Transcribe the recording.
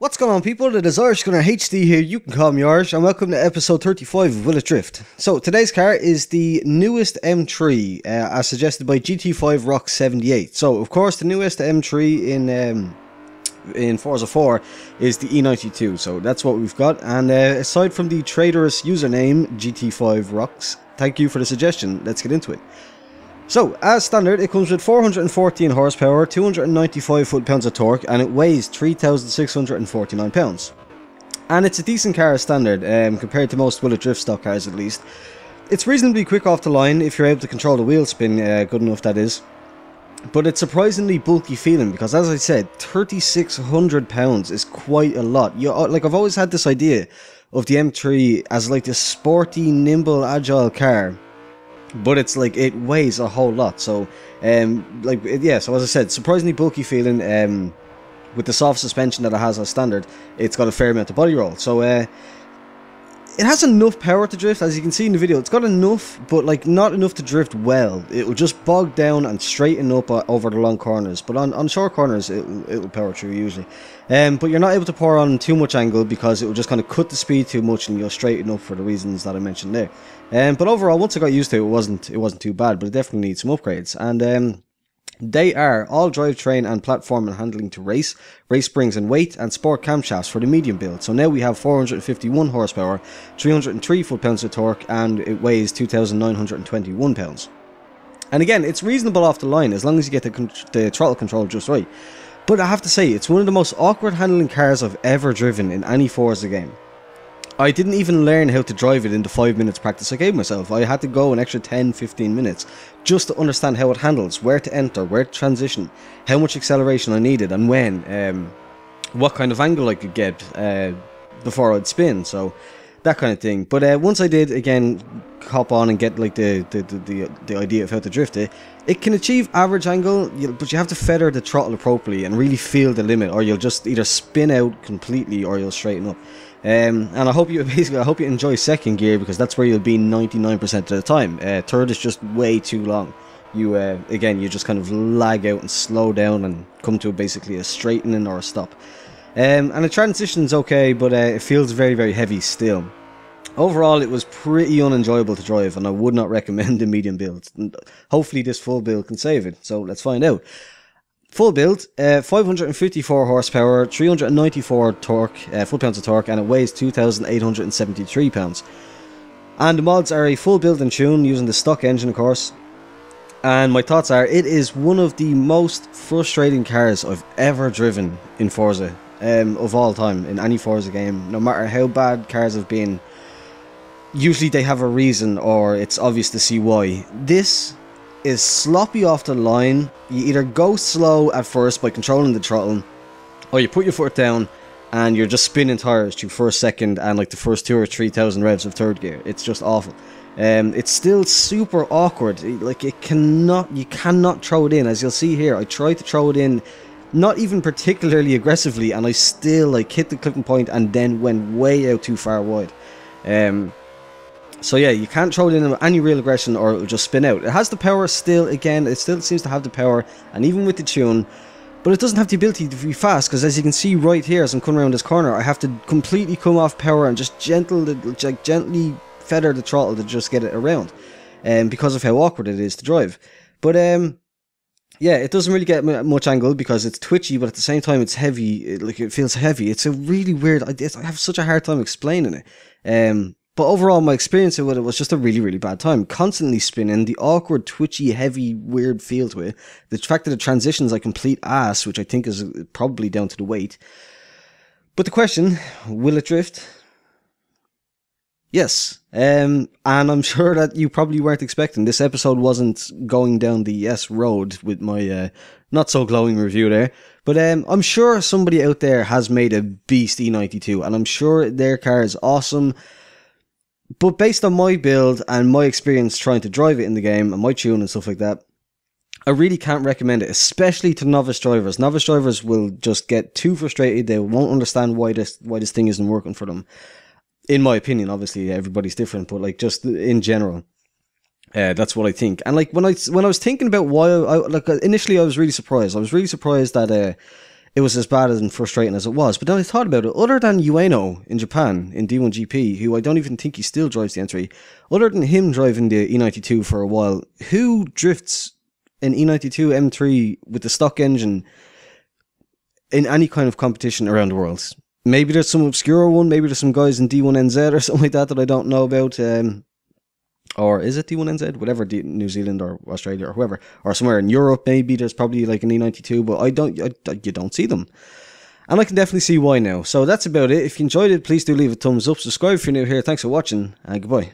What's going on, people? It is Irish Gunner HD here, you can call me Irish, and welcome to episode 35 of Will It Drift. So, today's car is the newest M3, as suggested by GT5 Rock 78. So, of course, the newest M3 in Forza 4 is the E92, so that's what we've got. And aside from the traitorous username, GT5 Rocks, thank you for the suggestion, let's get into it. So, as standard, it comes with 414 horsepower, 295 foot-pounds of torque, and it weighs 3,649 pounds. And it's a decent car as standard, compared to most Will It Drift stock cars at least. It's reasonably quick off the line if you're able to control the wheel spin, good enough that is. But it's surprisingly bulky feeling because, as I said, 3,600 pounds is quite a lot. I've always had this idea of the M3 as like this sporty, nimble, agile car. But it's like, it weighs a whole lot, so, so as I said, surprisingly bulky feeling, with the soft suspension that it has as standard, it's got a fair amount of body roll, so, it has enough power to drift, as you can see in the video. It's got enough, but like not enough to drift well. It will just bog down and straighten up over the long corners, but on short corners it'll power through usually. But you're not able to pour on too much angle because it will just kind of cut the speed too much and you'll straighten up for the reasons that I mentioned there. But overall, once I got used to it, it wasn't too bad, but it definitely needs some upgrades. And they are all drivetrain and platform and handling to race springs and weight, and sport camshafts for the medium build. So now we have 451 horsepower, 303 foot-pounds of torque, and it weighs 2,921 pounds. And again, it's reasonable off the line as long as you get the throttle control just right. But I have to say, it's one of the most awkward handling cars I've ever driven in any Forza game. I didn't even learn how to drive it in the 5 minutes practice I gave myself. I had to go an extra 10-15 minutes just to understand how it handles, where to enter, where to transition, how much acceleration I needed, and when, what kind of angle I could get before I'd spin, so that kind of thing. But once I did, again, hop on and get like the idea of how to drift it, it can achieve average angle, but you have to feather the throttle appropriately and really feel the limit, or you'll just either spin out completely or you'll straighten up. And I hope you enjoy second gear, because that's where you'll be 99% of the time. Third is just way too long. You you just kind of lag out and slow down and come to basically a straightening or a stop. And the transition's okay, but it feels very, very heavy still. Overall, it was pretty unenjoyable to drive, and I would not recommend the medium build. Hopefully this full build can save it, so let's find out. Full build, 554 horsepower, 394 torque, foot-pounds of torque, and it weighs 2,873 pounds. And the mods are a full build and tune using the stock engine, of course. And my thoughts are, it is one of the most frustrating cars I've ever driven in Forza, of all time, in any Forza game. No matter how bad cars have been, usually they have a reason, or it's obvious to see why. This is sloppy off the line. You either go slow at first by controlling the throttle, or you put your foot down and you're just spinning tires through first, second, and like the first 2,000 or 3,000 revs of third gear. It's just awful. It's still super awkward. Like you cannot throw it in. As you'll see here, I tried to throw it in, not even particularly aggressively, and I still like hit the clipping point and then went way out too far wide. So yeah, you can't throw it in with any real aggression or it'll just spin out. It has the power still, again, it still seems to have the power, and even with the tune, but it doesn't have the ability to be fast, because as you can see right here, as I'm coming around this corner, I have to completely come off power and just gently feather the throttle to just get it around, because of how awkward it is to drive. But yeah, it doesn't really get much angle because it's twitchy, but at the same time it's heavy, it feels heavy. It's a really weird, I have such a hard time explaining it. But overall, my experience with it was just a really, really bad time. Constantly spinning, the awkward, twitchy, heavy, weird feel to it. The fact that the transition's like complete ass, which I think is probably down to the weight. But the question, will it drift? Yes. And I'm sure that you probably weren't expecting. This episode wasn't going down the yes road with my not so glowing review there. But I'm sure somebody out there has made a beast E92, and I'm sure their car is awesome. But based on my build and my experience trying to drive it in the game and my tune and stuff like that, I really can't recommend it, especially to novice drivers. Novice drivers will just get too frustrated. They won't understand why this thing isn't working for them. In my opinion, obviously everybody's different, but like just in general, that's what I think. And like when I was thinking about why, initially I was really surprised. I was really surprised that it was as bad and frustrating as it was. But then I thought about it, other than Ueno in Japan, in D1GP, who I don't even think he still drives the M3, other than him driving the E92 for a while, who drifts an E92 M3 with the stock engine in any kind of competition around the world? Maybe there's some obscure one, maybe there's some guys in D1NZ or something like that I don't know about, or is it D1NZ? Whatever, New Zealand or Australia or whoever, or somewhere in Europe maybe there's probably like an E92, but you don't see them. And I can definitely see why now. So that's about it. If you enjoyed it, please do leave a thumbs up, subscribe if you're new here, thanks for watching, and goodbye.